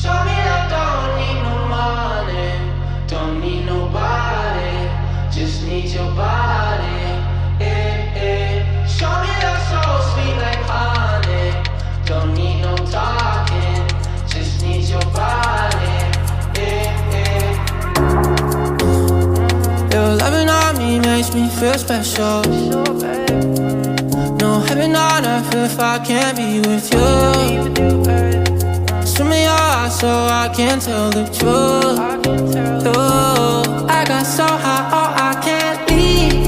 Show me that don't need no money, don't need nobody, just need your body. Show me that soul sweet like honey, don't need no talking, just need your body. Your loving on me makes me feel special. No heaven on earth if I can't be with you. Swim in your eyes so I can tell the truth. Ooh, I got so high, oh I can't leave.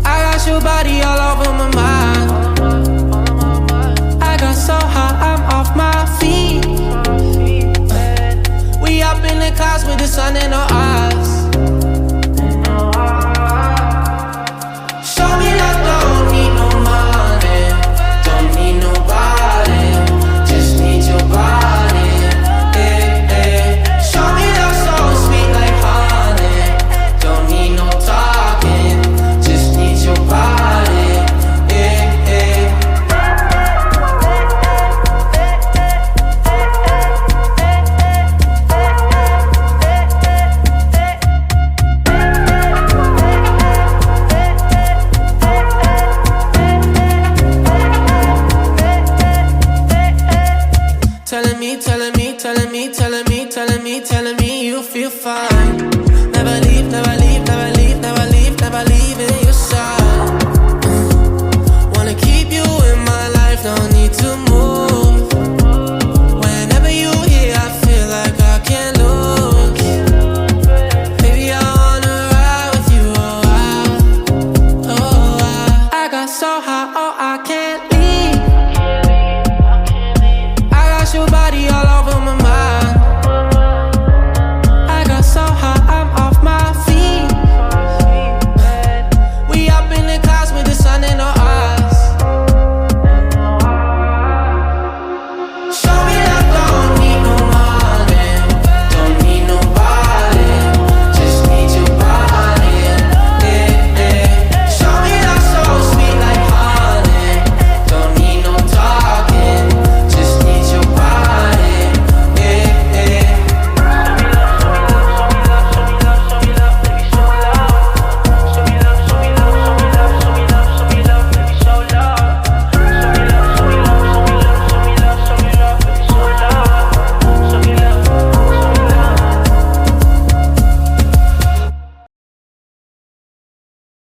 I got your body all over my mind. I got so high, I'm off my feet. We up in the clouds with the sun and the